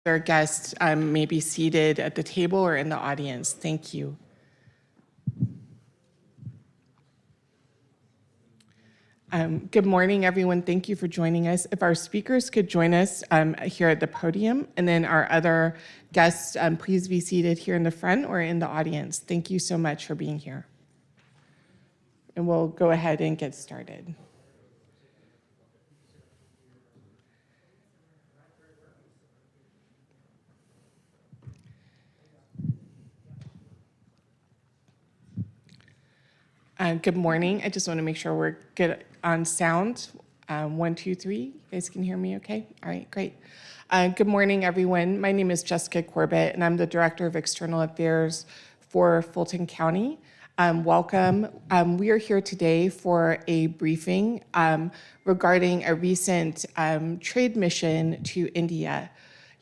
Our guests may be seated at the table or in the audience. Thank you. Good morning, everyone. Thank you for joining us. If our speakers could join us here at the podium, and then our other guests, please be seated here in the front or in the audience. Thank you so much for being here. And we'll go ahead and get started. Good morning. I just want to make sure we're good on sound. 1, 2, 3. You guys can hear me okay? All right, great. Good morning, everyone. My name is Jessica Corbett, and I'm the Director of External Affairs for Fulton County. Welcome. We are here today for a briefing regarding a recent trade mission to India.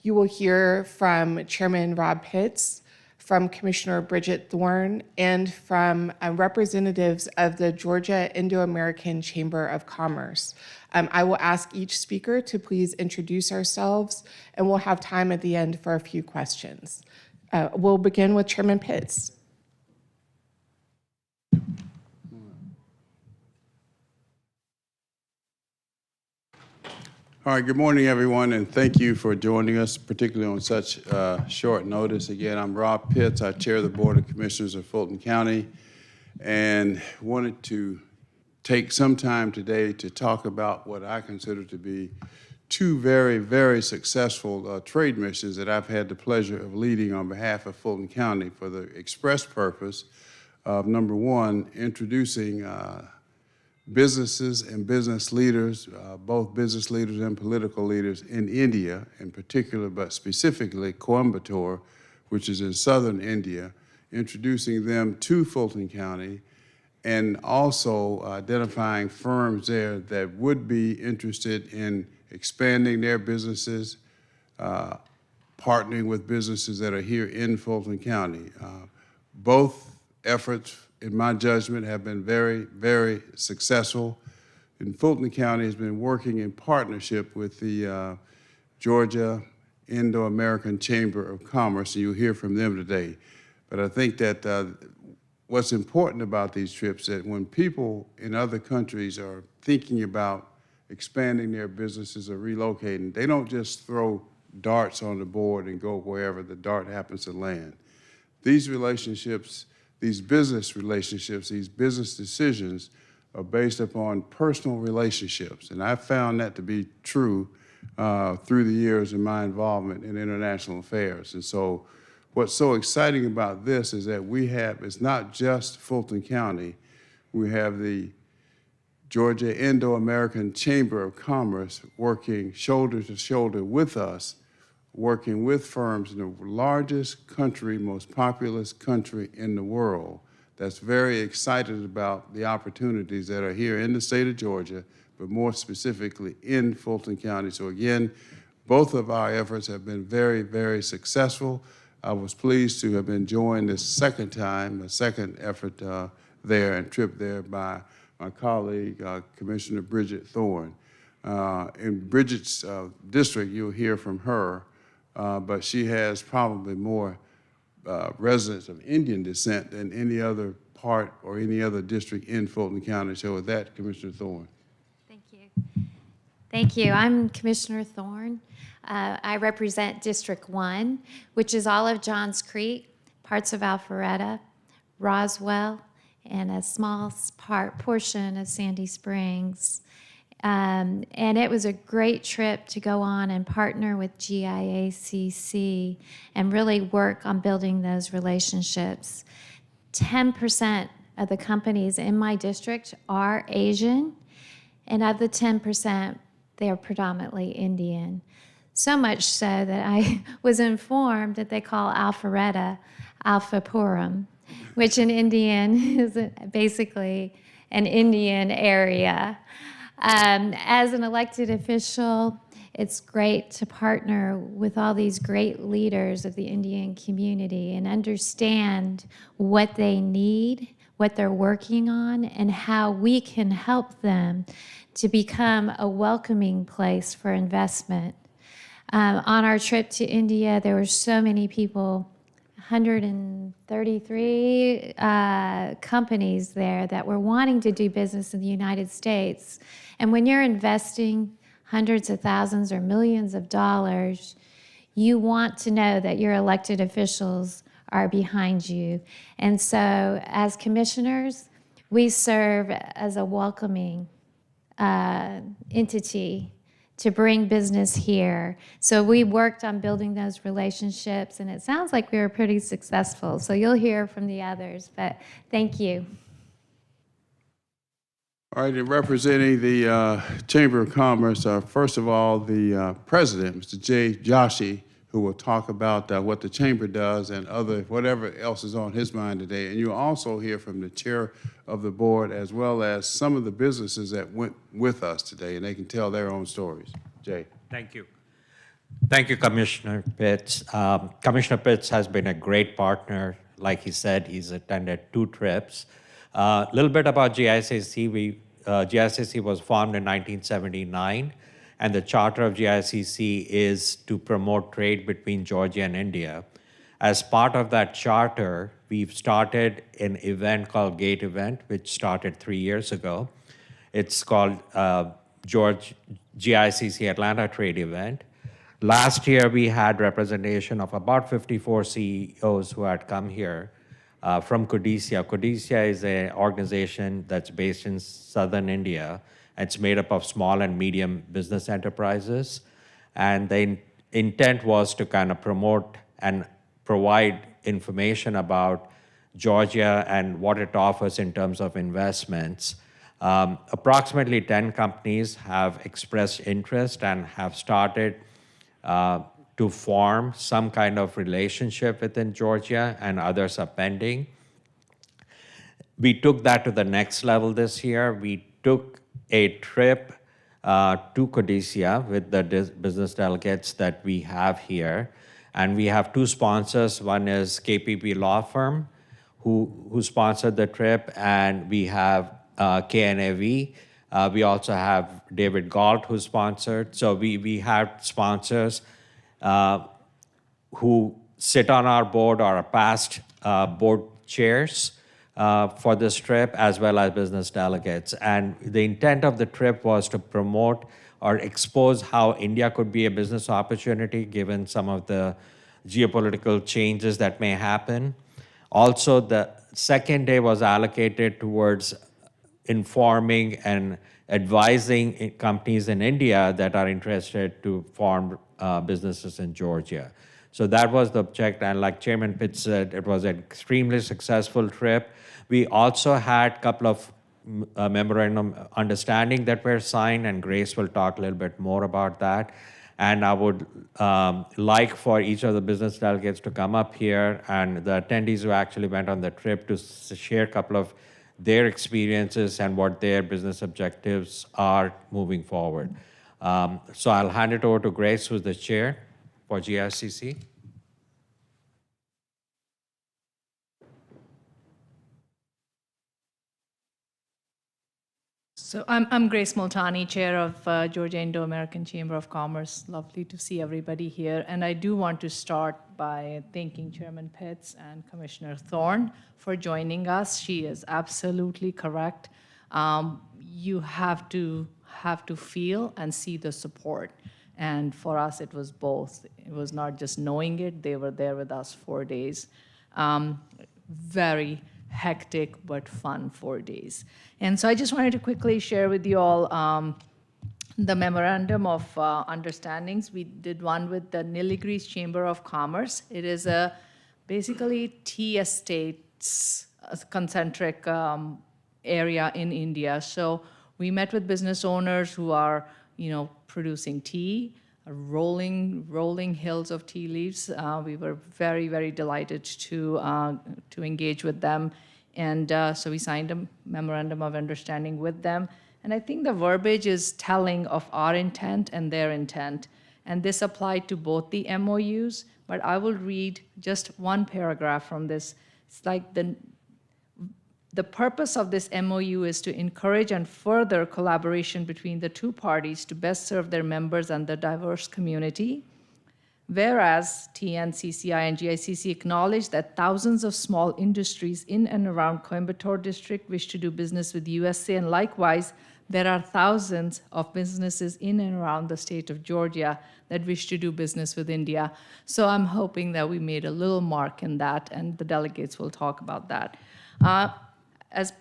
You will hear from Chairman Rob Pitts, from Commissioner Bridget Thorne, and from representatives of the Georgia Indo-American Chamber of Commerce. I will ask each speaker to please introduce ourselves, and we'll have time at the end for a few questions. We'll begin with Chairman Pitts. All right, good morning, everyone, and thank you for joining us, particularly on such short notice. Again, I'm Rob Pitts. I chair the Board of Commissioners of Fulton County, and wanted to take some time today to talk about what I consider to be two very, very successful trade missions that I've had the pleasure of leading on behalf of Fulton County for the express purpose of, number one, introducing businesses and business leaders, both business leaders and political leaders in India in particular, but specifically Coimbatore, which is in southern India, introducing them to Fulton County, and also identifying firms there that would be interested in expanding their businesses, partnering with businesses that are here in Fulton County. Both efforts, in my judgment, have been very, very successful. And Fulton County has been working in partnership with the Georgia Indo-American Chamber of Commerce, and you'll hear from them today. But I think that what's important about these trips is that when people in other countries are thinking about expanding their businesses or relocating, they don't just throw darts on the board and go wherever the dart happens to land. These relationships, these business relationships, these business decisions are based upon personal relationships. And I've found that to be true through the years of my involvement in international affairs. And so what's so exciting about this is that it's not just Fulton County, we have the Georgia Indo-American Chamber of Commerce working shoulder to shoulder with us, working with firms in the largest country, most populous country in the world that's very excited about the opportunities that are here in the state of Georgia, but more specifically in Fulton County. So again, both of our efforts have been very, very successful. I was pleased to have been joined this second time, a second effort there and trip there by my colleague, Commissioner Bridget Thorne. In Bridget's district, you'll hear from her, but she has probably more residents of Indian descent than any other part or any other district in Fulton County. So with that, Commissioner Thorne. Thank you. Thank you. I'm Commissioner Thorne. I represent District 1, which is all of Johns Creek, parts of Alpharetta, Roswell, and a small portion of Sandy Springs. And it was a great trip to go on and partner with GIACC and really work on building those relationships. 10% of the companies in my district are Asian, and of the 10%, they are predominantly Indian. So much so that I was informed that they call Alpharetta Alphapuram, which in Indian is basically and Indian area. As an elected official, it's great to partner with all these great leaders of the Indian community and understand what they need, what they're working on, and how we can help them to become a welcoming place for investment. On our trip to India, there were so many people, 133 companies there that were wanting to do business in the United States. And when you're investing hundreds of thousands or millions of dollars, you want to know that your elected officials are behind you. And so as commissioners, we serve as a welcoming entity to bring business here. So we worked on building those relationships, and it sounds like we were pretty successful. So you'll hear from the others, but thank you. All right, and representing the Chamber of Commerce, first of all, the president, Mr. Jay Joshi, who will talk about what the Chamber does and whatever else is on his mind today. And you'll also hear from the chair of the board, as well as some of the businesses that went with us today, and they can tell their own stories. Jay. Thank you. Thank you, Commissioner Pitts. Commissioner Pitts has been a great partner. Like he said, he's attended 2 trips. A little bit about GICC. GICC was formed in 1979, and the charter of GICC is to promote trade between Georgia and India. As part of that charter, we've started an event called GATE event, which started 3 years ago. It's called GICC Atlanta Trade Event. Last year, we had representation of about 54 CEOs who had come here from Codicea. Codicea is an organization that's based in southern India. It's made up of small and medium business enterprises. And the intent was to kind of promote and provide information about Georgia and what it offers in terms of investments. Approximately 10 companies have expressed interest and have started to form some kind of relationship within Georgia, and others are pending. We took that to the next level this year. We took a trip to Codicea with the business delegates that we have here. And we have 2 sponsors. One is KPP Law Firm, who sponsored the trip, and we have KNAV. We also have David Galt, who sponsored. So we have sponsors who sit on our board or are past board chairs for this trip, as well as business delegates. And the intent of the trip was to promote or expose how India could be a business opportunity given some of the geopolitical changes that may happen. Also, the second day was allocated towards informing and advising companies in India that are interested to form businesses in Georgia. So that was the object, and like Chairman Pitts said, it was an extremely successful trip. We also had a couple of memorandum understanding that were signed, and Grace will talk a little bit more about that. And I would like for each of the business delegates to come up here, and the attendees who actually went on the trip to share a couple of their experiences and what their business objectives are moving forward. So I'll hand it over to Grace, who's the chair for GICC. So I'm Grace Multani, Chair of Georgia Indo-American Chamber of Commerce. Lovely to see everybody here. And I do want to start by thanking Chairman Pitts and Commissioner Thorne for joining us. She is absolutely correct. You have to feel and see the support. And for us, it was both. It was not just knowing it. They were there with us 4 days. Very hectic but fun 4 days. And so I just wanted to quickly share with you all the memorandum of understandings. We did one with the Nilgiris Chamber of Commerce. It is basically tea estates concentric area in India. So we met with business owners who are, producing tea, rolling hills of tea leaves. We were very, very delighted to engage with them. And so we signed a memorandum of understanding with them. And I think the verbiage is telling of our intent and their intent. And this applied to both the MOUs, but I will read just one paragraph from this. It's like the purpose of this MOU is to encourage and further collaboration between the two parties to best serve their members and the diverse community. Whereas TNCCI and GICC acknowledge that thousands of small industries in and around Coimbatore district wish to do business with USA, and likewise, there are thousands of businesses in and around the state of Georgia that wish to do business with India. So I'm hoping that we made a little mark in that, and the delegates will talk about that. As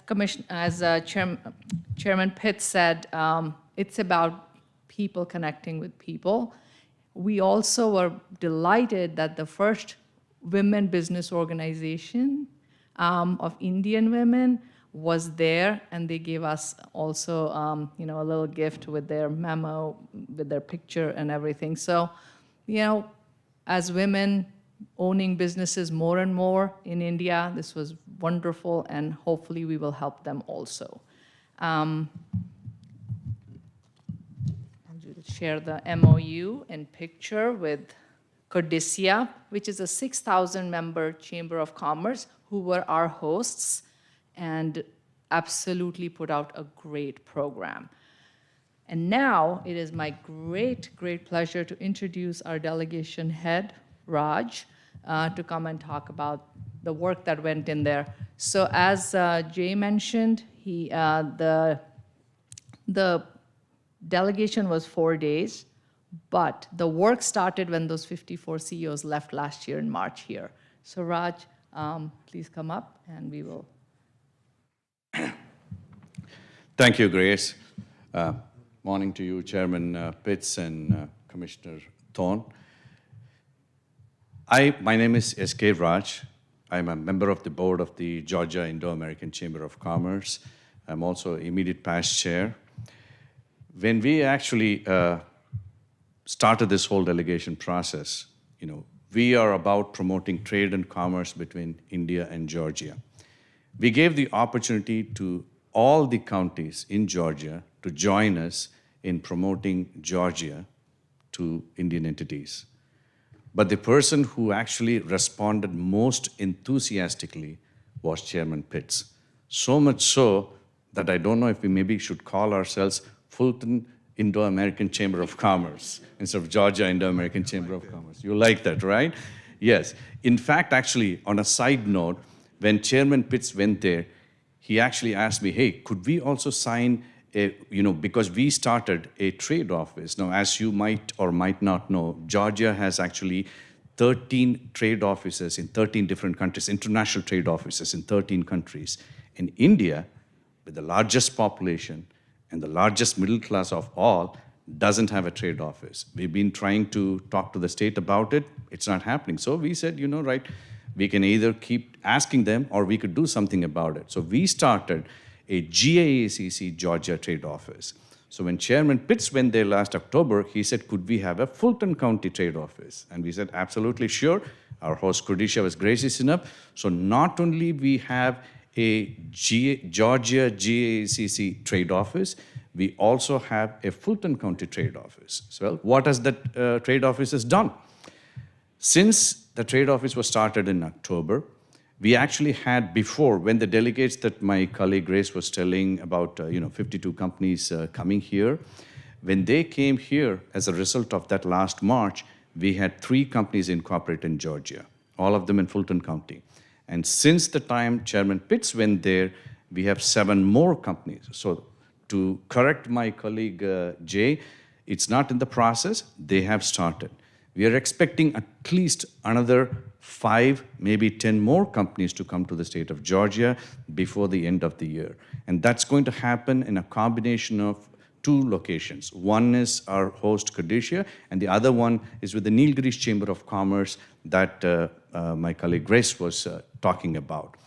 Chairman Pitts said, it's about people connecting with people. We also were delighted that the first women business organization of Indian women was there, and they gave us also, a little gift with their memo, with their picture and everything. So, as women owning businesses more and more in India, this was wonderful, and hopefully we will help them also. Share the MOU and picture with Codicia, which is a 6,000-member Chamber of Commerce, who were our hosts and absolutely put out a great program. And now it is my great, great pleasure to introduce our delegation head, Raj, to come and talk about the work that went in there. So as Jay mentioned, the delegation was 4 days, but the work started when those 54 CEOs left last year in March here. So Raj, please come up and we will. Thank you, Grace. Morning to you, Chairman Pitts and Commissioner Thorne. My name is S.K. Raj. I'm a member of the board of the Georgia Indo-American Chamber of Commerce. I'm also immediate past chair. When we actually started this whole delegation process, we are about promoting trade and commerce between India and Georgia. We gave the opportunity to all the counties in Georgia to join us in promoting Georgia to Indian entities. But the person who actually responded most enthusiastically was Chairman Pitts. So much so that I don't know if we maybe should call ourselves Fulton Indo-American Chamber of Commerce instead of Georgia Indo-American Chamber of Commerce. You like that, right? Yes. In fact, actually, on a side note, when Chairman Pitts went there, he actually asked me, hey, could we also sign because we started a trade office. Now, as you might or might not know, Georgia has actually 13 trade offices in 13 different countries, international trade offices in 13 countries. And India, with the largest population and the largest middle class of all, doesn't have a trade office. We've been trying to talk to the state about it. It's not happening. So we said, right, we can either keep asking them or we could do something about it. So we started a GIACC Georgia trade office. So when Chairman Pitts went there last October, he said, could we have a Fulton County trade office? And we said, absolutely sure. Our host, Codicia, was gracious enough. So not only we have a Georgia GIACC trade office, we also have a Fulton County trade office. So what has that trade office has done? Since the trade office was started in October, we actually had before, when the delegates that my colleague Grace was telling about, 52 companies coming here, when they came here as a result of that last March, we had 3 companies incorporated in Georgia, all of them in Fulton County. And since the time Chairman Pitts went there, we have 7 more companies. So to correct my colleague Jay, it's not in the process, they have started. We are expecting at least another 5, maybe 10 more companies to come to the state of Georgia before the end of the year. And that's going to happen in a combination of 2 locations. One is our host, Codicia, and the other one is with the Nilgiris Chamber of Commerce that my colleague Grace was talking about.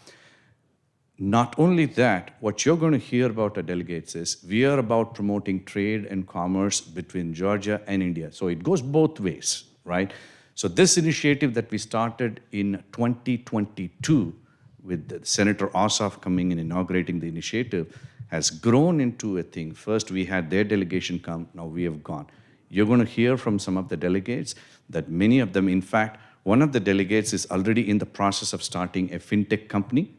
Not only that, what you're going to hear about our delegates is we are about promoting trade and commerce between Georgia and India. So it goes both ways, right? So this initiative that we started in 2022 with Senator Ossoff coming and inaugurating the initiative, has grown into a thing. First, we had their delegation come, now we have gone. You're going to hear from some of the delegates that many of them, in fact, one of the delegates is already in the process of starting a fintech company,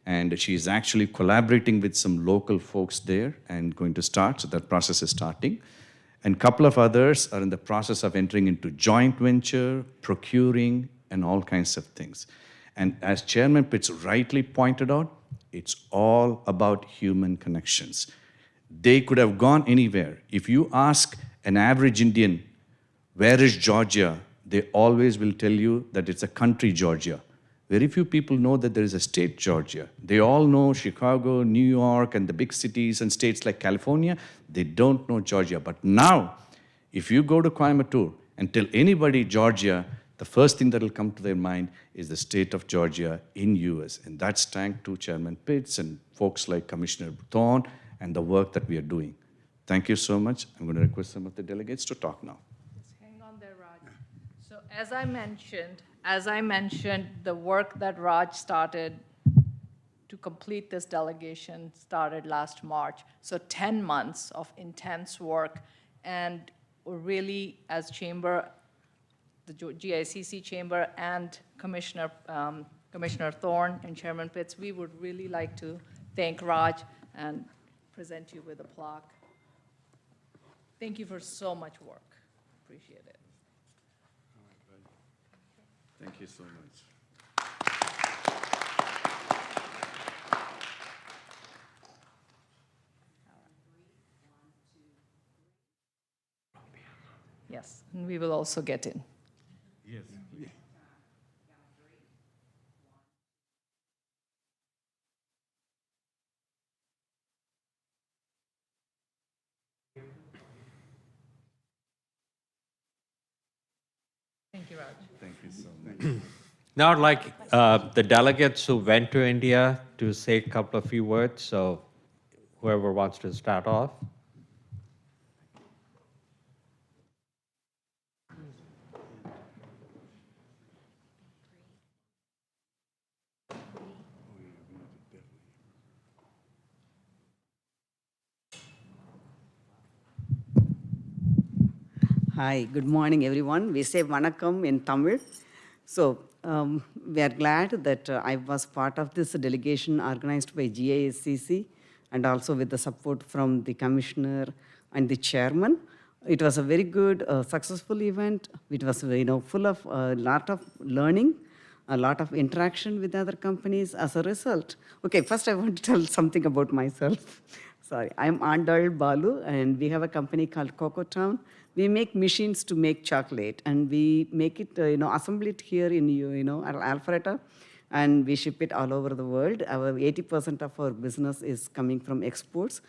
and she is actually collaborating with some local folks there and going to start, so that process is starting. And a couple of others are in the process of entering into joint venture, procuring, and all kinds of things. And as Chairman Pitts rightly pointed out, it's all about human connections. They could have gone anywhere. If you ask an average Indian, where is Georgia? They always will tell you that it's a country, Georgia. Very few people know that there is a state, Georgia. They all know Chicago, New York, and the big cities and states like California. They don't know Georgia. But now, if you go to Coimbatore and tell anybody Georgia, the first thing that will come to their mind is the state of Georgia in US. And that's thanks to Chairman Pitts and folks like Commissioner Thorne and the work that we are doing. Thank you so much. I'm going to request some of the delegates to talk now. Just hang on there, Raj. So as I mentioned, the work that Raj started to complete this delegation started last March. So 10 months of intense work, and really, as Chamber, the GICC Chamber and Commissioner Thorne and Chairman Pitts, we would really like to thank Raj and present you with a plaque. Thank you for so much work. Appreciate it. Thank you so much. Yes, and we will also get in. Yes. Thank you, Raj. Thank you so much. Now I'd like the delegates who went to India to say a couple of few words. So whoever wants to start off. Hi, good morning, everyone. We say vanakkam in Tamil. So we are glad that I was part of this delegation organized by GISCC and also with the support from the commissioner and the chairman. It was a very good, successful event. It was full of a lot of learning, a lot of interaction with other companies as a result. Okay, first I want to tell something about myself. Sorry, I'm Andal Balu, and we have a company called Cocoa Town. We make machines to make chocolate, and we make it, assemble it here in, Alpharetta, and we ship it all over the world. Our 80% of our business is coming from exports.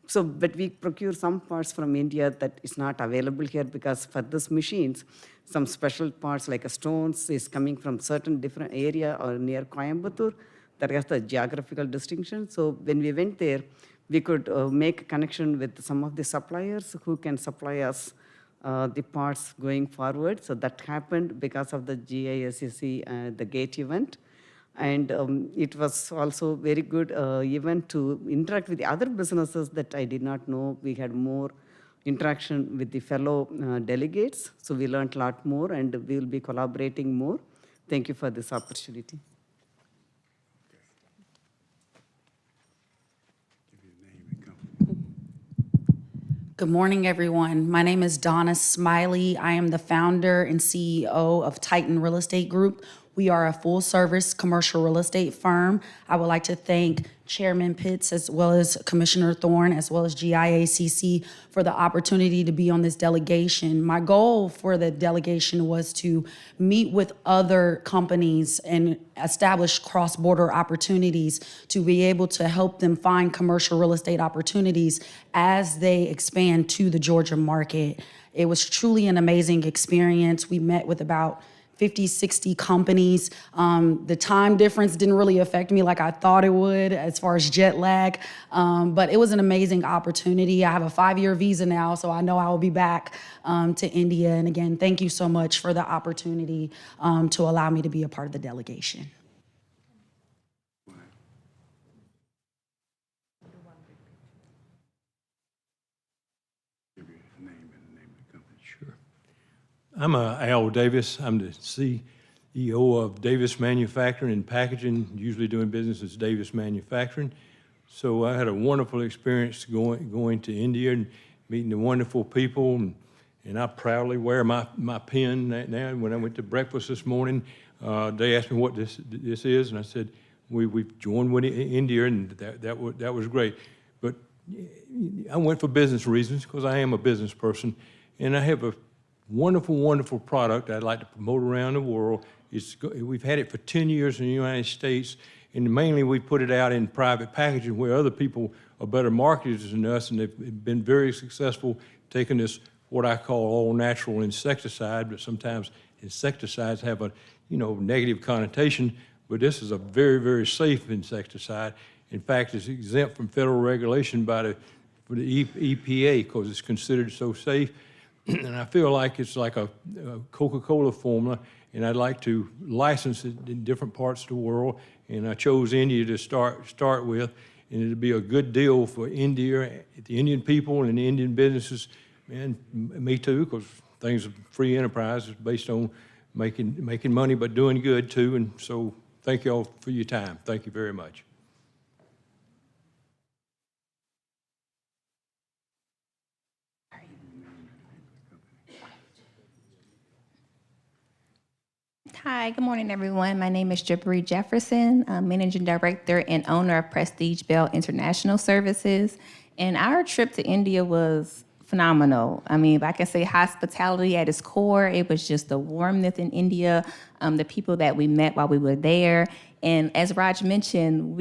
So, but we procure some parts from India that is not available here because for these machines, some special parts like stones is coming from certain different area or near Coimbatore that has the geographical distinction. So when we went there, we could make a connection with some of the suppliers who can supply us the parts going forward. So that happened because of the GISCC, the GATE event. And it was also very good event to interact with the other businesses that I did not know. We had more interaction with the fellow delegates. So we learned a lot more, and we will be collaborating more. Thank you for this opportunity. Good morning, everyone. My name is Donna Smiley. I am the founder and CEO of Titan Real Estate Group. We are a full-service commercial real estate firm. I would like to thank Chairman Pitts as well as Commissioner Thorne as well as GIACC for the opportunity to be on this delegation. My goal for the delegation was to meet with other companies and establish cross-border opportunities to be able to help them find commercial real estate opportunities as they expand to the Georgia market. It was truly an amazing experience. We met with about 50, 60 companies. The time difference didn't really affect me like I thought it would as far as jet lag, but it was an amazing opportunity. I have a 5-year visa now, so I know I will be back to India. And again, thank you so much for the opportunity to allow me to be a part of the delegation. I'm Al Davis. I'm the CEO of Davis Manufacturing and Packaging, usually doing business as Davis Manufacturing. So I had a wonderful experience going to India and meeting the wonderful people, and I proudly wear my pin now. When I went to breakfast this morning, they asked me what this is, and I said, we've joined with India, and that was great. But I went for business reasons because I am a business person, and I have a wonderful, wonderful product I'd like to promote around the world. We've had it for 10 years in the United States, and mainly we put it out in private packaging where other people are better marketers than us, and they've been very successful taking this, what I call all-natural insecticide, but sometimes insecticides have a negative connotation, but this is a very, very safe insecticide. In fact, it's exempt from federal regulation for the EPA because it's considered so safe. And I feel like it's like a Coca-Cola formula, and I'd like to license it in different parts of the world. And I chose India to start with, and it'd be a good deal for India, the Indian people and the Indian businesses, and me too, because things are free enterprise is based on making money but doing good too. And so thank you all for your time. Thank you very much. Hi, good morning, everyone. My name is Jabri Jefferson. I'm Managing Director and owner of Prestige Bell International Services. And our trip to India was phenomenal. I mean, if I can say hospitality at its core, it was just the warmth in India, the people that we met while we were there. And as Raj mentioned,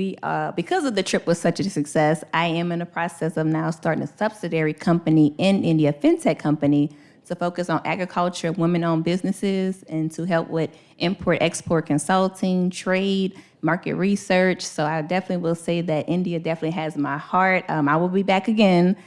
because of the trip was such a success, I am in the process of now starting a subsidiary company in India, a fintech company, to focus on agriculture, women-owned businesses, and to help with import-export consulting, trade, market research. So I definitely will say that India definitely has my heart. I will be back again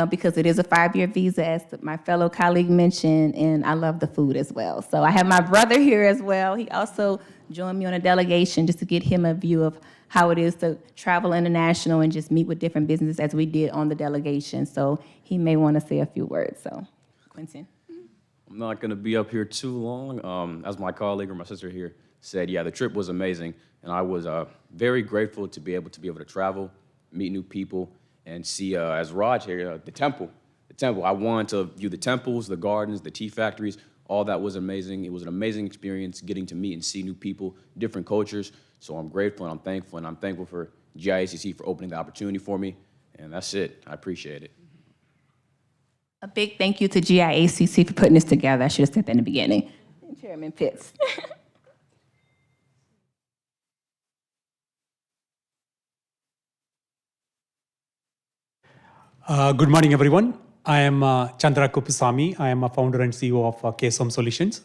because it is a 5-year visa, as my fellow colleague mentioned, and I love the food as well. So I have my brother here as well. He also joined me on a delegation just to get him a view of how it is to travel international and just meet with different businesses as we did on the delegation. So he may want to say a few words. So. Quentin. I'm not going to be up here too long. As my colleague or my sister here said, yeah, the trip was amazing, and I was very grateful to be able to travel, meet new people, and see, as Raj here, the temple. The temple. I wanted to view the temples, the gardens, the tea factories. All that was amazing. It was an amazing experience getting to meet and see new people, different cultures. So I'm grateful and I'm thankful, and I'm thankful for GIACC for opening the opportunity for me. And that's it. I appreciate it. A big thank you to GIACC for putting this together. I should have said that in the beginning. And Chairman Pitts. Good morning, everyone. I am Chandra Kupusamy. I am a founder and CEO of KSOM Solutions.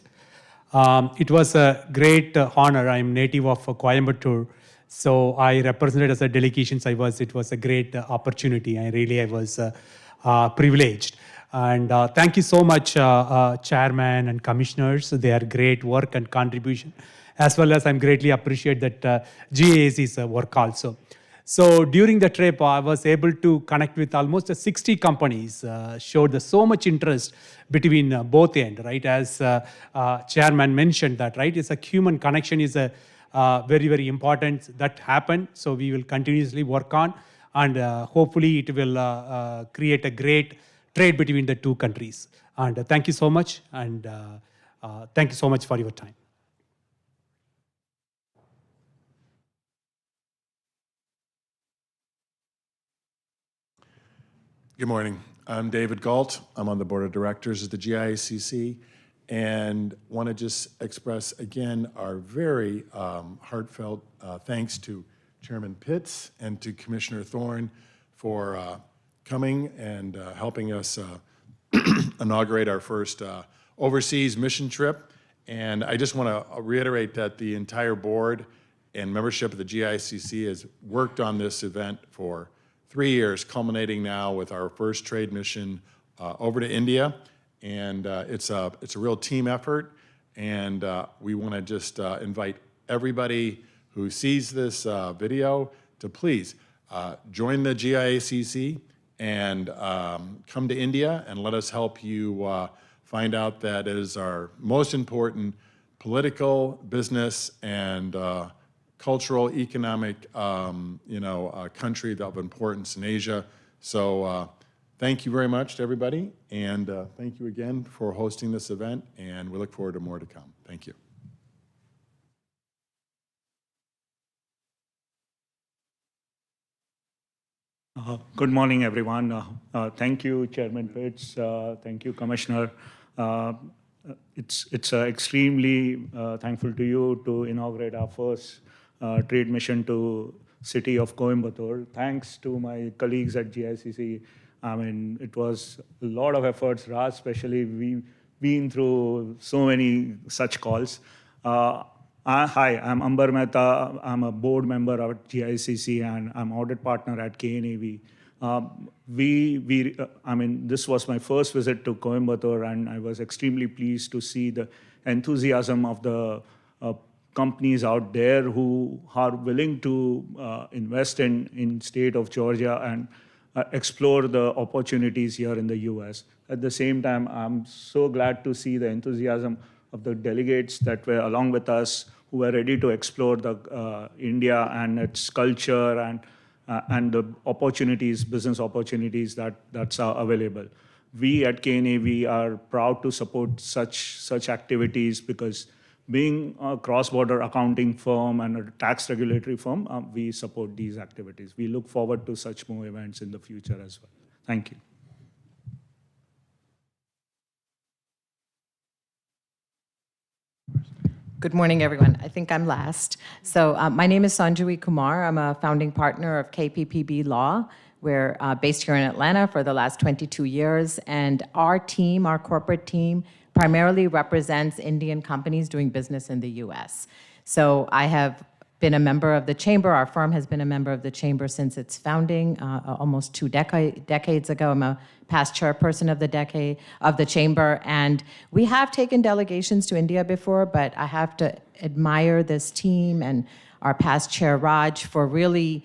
It was a great honor. I am native of Coimbatore, so I represented as a delegation. It was a great opportunity. I was privileged. And thank you so much, Chairman and Commissioners. Their great work and contribution, as well as I'm greatly appreciate that GAAC's work also. So during the trip, I was able to connect with almost 60 companies, showed so much interest between both ends, right? As Chairman mentioned that, right? It's a human connection is a very, very important that happened. So we will continuously work on, and hopefully it will create a great trade between the two countries. And thank you so much, and thank you so much for your time. Good morning. I'm David Galt. I'm on the board of directors of the GIACC, and want to just express again our very heartfelt thanks to Chairman Pitts and to Commissioner Thorne for coming and helping us inaugurate our first overseas mission trip. And I just want to reiterate that the entire board and membership of the GICC has worked on this event for 3 years, culminating now with our first trade mission over to India. And it's a real team effort. And we want to just invite everybody who sees this video to please join the GIACC and come to India and let us help you find out that it is our most important political, business, and cultural, economic, country of importance in Asia. So thank you very much to everybody, and thank you again for hosting this event, and we look forward to more to come. Thank you. Good morning, everyone. Thank you, Chairman Pitts. Thank you, Commissioner. It's extremely thankful to you to inaugurate our first trade mission to city of Coimbatore. Thanks to my colleagues at GICC. I mean, it was a lot of efforts, Raj, especially. We've been through so many such calls. Hi, I'm Ambar Mehta. I'm a board member at GICC and I'm audit partner at KNAV. This was my first visit to Coimbatore, and I was extremely pleased to see the enthusiasm of the companies out there who are willing to invest in state of Georgia and explore the opportunities here in the U.S. At the same time, I'm so glad to see the enthusiasm of the delegates that were along with us, who were ready to explore the India and its culture and the opportunities, business opportunities that's available. We at KNAV are proud to support such activities because being a cross-border accounting firm and a tax regulatory firm, we support these activities. We look forward to such more events in the future as well. Thank you. Good morning, everyone. I think I'm last. So my name is Sanjavi Kumar. I'm a founding partner of KPPB Law. We're based here in Atlanta for the last 22 years. And our team, our corporate team, primarily represents Indian companies doing business in the US. So I have been a member of the chamber. Our firm has been a member of the chamber since its founding almost 2 decades ago. I'm a past chairperson of the chamber, and we have taken delegations to India before, but I have to admire this team and our past chair Raj for really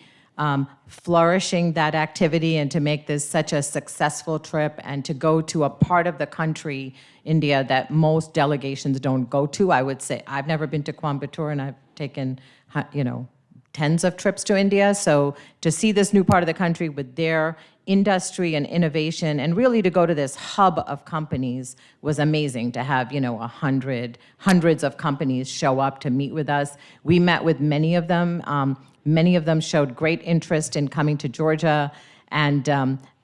flourishing that activity and to make this such a successful trip and to go to a part of the country, India, that most delegations don't go to. I would say I've never been to Coimbatore, and I've taken tens of trips to India. So to see this new part of the country with their industry and innovation, and really to go to this hub of companies was amazing. To have hundreds of companies show up to meet with us. We met with many of them. Many of them showed great interest in coming to Georgia, and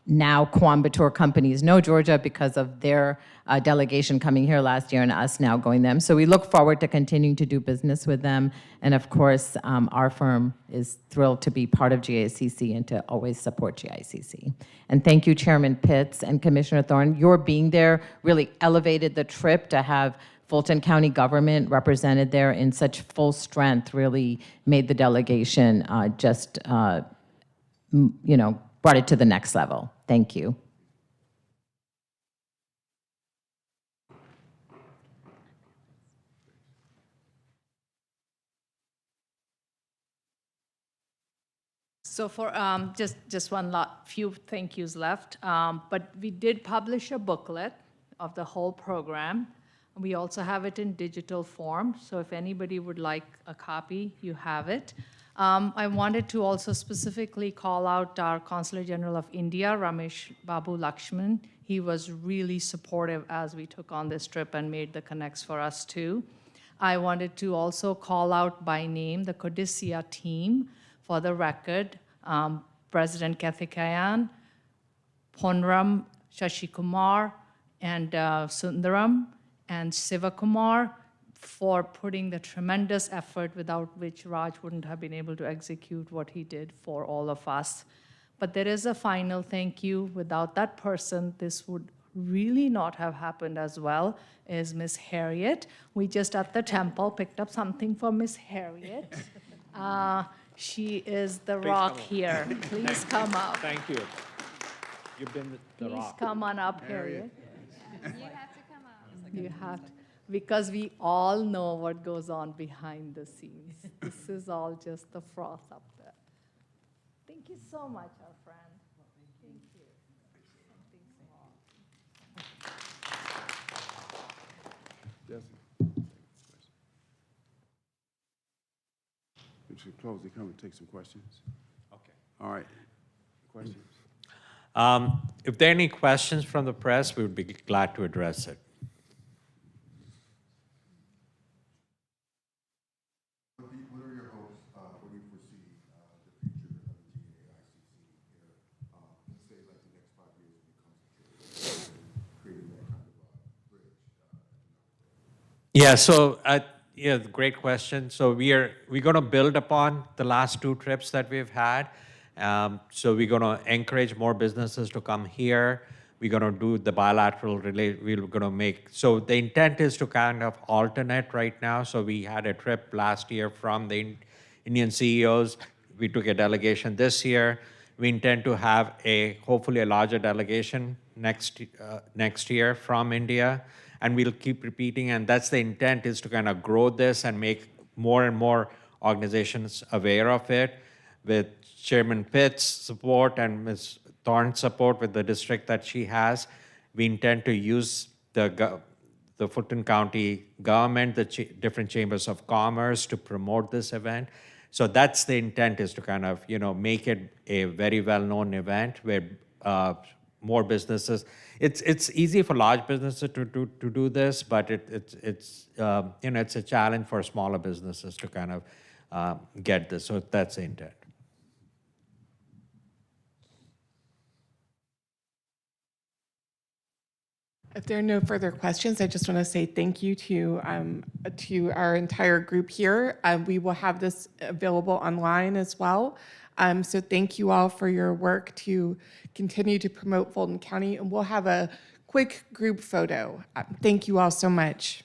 now Coimbatore companies know Georgia because of their delegation coming here last year and us now going them. So we look forward to continuing to do business with them. And of course, our firm is thrilled to be part of GICC and to always support GICC. And thank you, Chairman Pitts and Commissioner Thorne. Your being there really elevated the trip. To have Fulton County government represented there in such full strength really made the delegation brought it to the next level. Thank you. So for just few thank yous left, but we did publish a booklet of the whole program. We also have it in digital form, so if anybody would like a copy, you have it. I wanted to also specifically call out our Consulate General of India, Ramesh Babu Lakshman. He was really supportive as we took on this trip and made the connects for us too. I wanted to also call out by name the Codicia team for the record. President Kathikayan, Ponram Shashikumar, and Sundaram, and Sivakumar, for putting the tremendous effort without which Raj wouldn't have been able to execute what he did for all of us. But there is a final thank you. Without that person, this would really not have happened as well, is Miss Harriet. We just at the temple picked up something for Miss Harriet. She is the rock here. Please come up. Thank you. You've been the rock. Please come on up, Harriet. You have to come up. You have to, because we all know what goes on behind the scenes. This is all just the froth up there. Thank you so much, our friend. Thank you. Something small. We should close the comment, take some questions. Okay. All right. Questions? If there are any questions from the press, we would be glad to address it. What are your hopes? What do you foresee the future of the GAICC here? Let's say like the next 5 years when it comes to creating that kind of bridge. Yeah, so yeah, great question. So we're going to build upon the last 2 trips that we've had. So we're going to encourage more businesses to come here. We're going to do the bilateral we're going to make. So the intent is to kind of alternate right now. So we had a trip last year from the Indian CEOs. We took a delegation this year. We intend to have hopefully a larger delegation next year from India. And we'll keep repeating, and that's the intent, is to kind of grow this and make more and more organizations aware of it. With Chairman Pitt's support and Ms. Thorne's support with the district that she has, we intend to use the Fulton County government, the different chambers of commerce to promote this event. So that's the intent, is to kind of, make it a very well-known event where more businesses. It's easy for large businesses to do this, but it's a challenge for smaller businesses to kind of get this. So that's the intent. If there are no further questions, I just want to say thank you to our entire group here. We will have this available online as well. So thank you all for your work to continue to promote Fulton County, and we'll have a quick group photo. Thank you all so much.